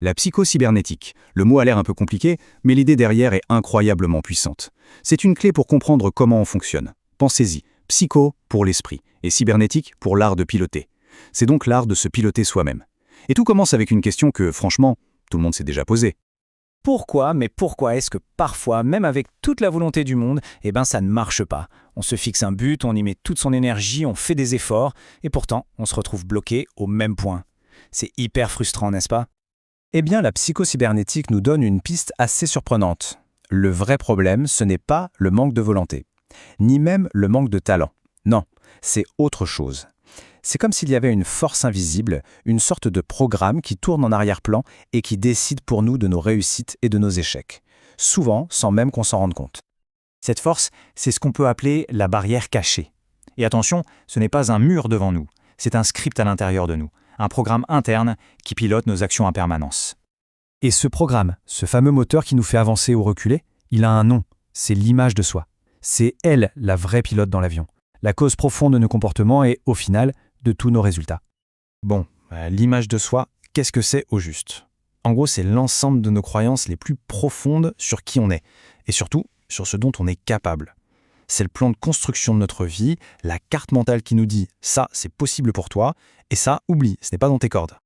La psychocybernétique. Le mot a l'air un peu compliqué, mais l'idée derrière est incroyablement puissante. C'est une clé pour comprendre comment on fonctionne. Pensez-y, psycho pour l'esprit et cybernétique pour l'art de piloter. C'est donc l'art de se piloter soi-même. Et tout commence avec une question que, franchement, tout le monde s'est déjà posée. Pourquoi est-ce que parfois, même avec toute la volonté du monde, ça ne marche pas? On se fixe un but, on y met toute son énergie, on fait des efforts, et pourtant, on se retrouve bloqué au même point. C'est hyper frustrant, n'est-ce pas? Eh bien, la psychocybernétique nous donne une piste assez surprenante. Le vrai problème, ce n'est pas le manque de volonté, ni même le manque de talent. Non, c'est autre chose. C'est comme s'il y avait une force invisible, une sorte de programme qui tourne en arrière-plan et qui décide pour nous de nos réussites et de nos échecs, souvent sans même qu'on s'en rende compte. Cette force, c'est ce qu'on peut appeler la barrière cachée. Et attention, ce n'est pas un mur devant nous, c'est un script à l'intérieur de nous, un programme interne qui pilote nos actions en permanence. Et ce programme, ce fameux moteur qui nous fait avancer ou reculer, il a un nom, c'est l'image de soi. C'est elle, la vraie pilote dans l'avion, la cause profonde de nos comportements et, au final, de tous nos résultats. Bon, l'image de soi, qu'est-ce que c'est au juste? En gros, c'est l'ensemble de nos croyances les plus profondes sur qui on est, et surtout sur ce dont on est capable. C'est le plan de construction de notre vie, la carte mentale qui nous dit « ça, c'est possible pour toi », et ça, oublie, ce n'est pas dans tes cordes.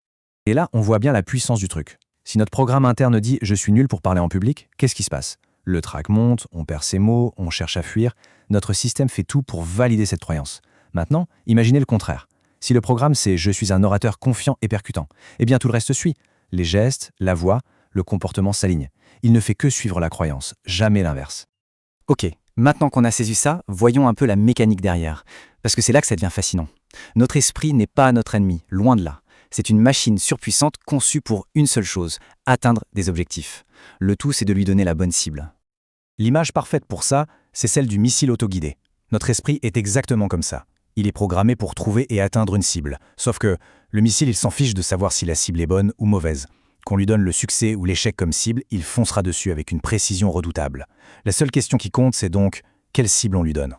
Et là, on voit bien la puissance du truc. Si notre programme interne dit « je suis nul pour parler en public », qu'est-ce qui se passe? Le trac monte, on perd ses mots, on cherche à fuir. Notre système fait tout pour valider cette croyance. Maintenant, imaginez le contraire. Si le programme c'est « je suis un orateur confiant et percutant », eh bien tout le reste suit. Les gestes, la voix, le comportement s'alignent. Il ne fait que suivre la croyance, jamais l'inverse. Ok, maintenant qu'on a saisi ça, voyons un peu la mécanique derrière. Parce que c'est là que ça devient fascinant. Notre esprit n'est pas notre ennemi, loin de là. C'est une machine surpuissante conçue pour une seule chose, atteindre des objectifs. Le tout, c'est de lui donner la bonne cible. L'image parfaite pour ça, c'est celle du missile autoguidé. Notre esprit est exactement comme ça. Il est programmé pour trouver et atteindre une cible. Sauf que le missile, il s'en fiche de savoir si la cible est bonne ou mauvaise. Qu'on lui donne le succès ou l'échec comme cible, il foncera dessus avec une précision redoutable. La seule question qui compte, c'est donc quelle cible on lui donne.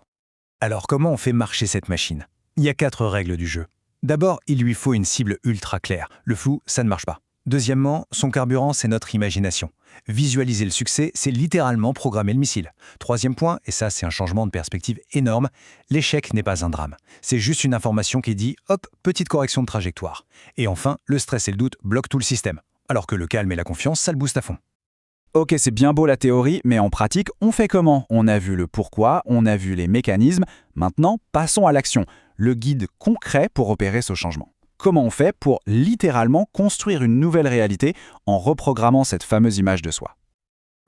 Alors comment on fait marcher cette machine? Il y a 4 règles du jeu. D'abord, il lui faut une cible ultra claire. Le flou, ça ne marche pas. Deuxièmement, son carburant, c'est notre imagination. Visualiser le succès, c'est littéralement programmer le missile. Troisième point, et ça c'est un changement de perspective énorme, l'échec n'est pas un drame. C'est juste une information qui dit « hop, petite correction de trajectoire ». Et enfin, le stress et le doute bloquent tout le système. Alors que le calme et la confiance, ça le booste à fond. Ok, c'est bien beau la théorie, mais en pratique, on fait comment? On a vu le pourquoi, on a vu les mécanismes. Maintenant, passons à l'action. Le guide concret pour opérer ce changement. Comment on fait pour littéralement construire une nouvelle réalité en reprogrammant cette fameuse image de soi?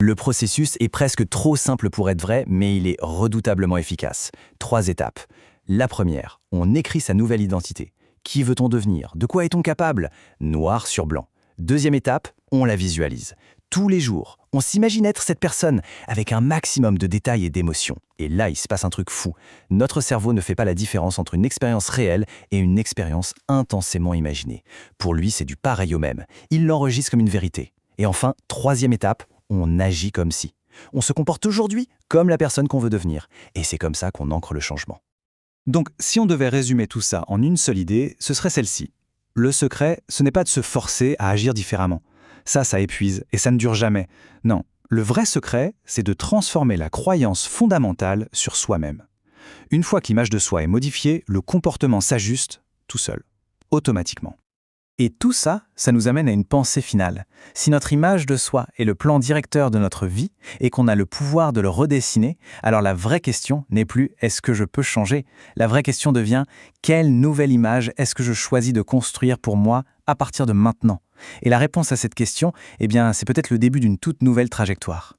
Le processus est presque trop simple pour être vrai, mais il est redoutablement efficace. 3 étapes. La première, on écrit sa nouvelle identité. Qui veut-on devenir? De quoi est-on capable? Noir sur blanc. Deuxième étape, on la visualise. Tous les jours, on s'imagine être cette personne avec un maximum de détails et d'émotions. Et là, il se passe un truc fou. Notre cerveau ne fait pas la différence entre une expérience réelle et une expérience intensément imaginée. Pour lui, c'est du pareil au même. Il l'enregistre comme une vérité. Et enfin, troisième étape, on agit comme si. On se comporte aujourd'hui comme la personne qu'on veut devenir. Et c'est comme ça qu'on ancre le changement. Donc, si on devait résumer tout ça en une seule idée, ce serait celle-ci. Le secret, ce n'est pas de se forcer à agir différemment. Ça épuise et ça ne dure jamais. Non, le vrai secret, c'est de transformer la croyance fondamentale sur soi-même. Une fois que l'image de soi est modifiée, le comportement s'ajuste tout seul, automatiquement. Et tout ça, ça nous amène à une pensée finale. Si notre image de soi est le plan directeur de notre vie et qu'on a le pouvoir de le redessiner, alors la vraie question n'est plus « est-ce que je peux changer ?» La vraie question devient « quelle nouvelle image est-ce que je choisis de construire pour moi à partir de maintenant ?» Et la réponse à cette question, c'est peut-être le début d'une toute nouvelle trajectoire.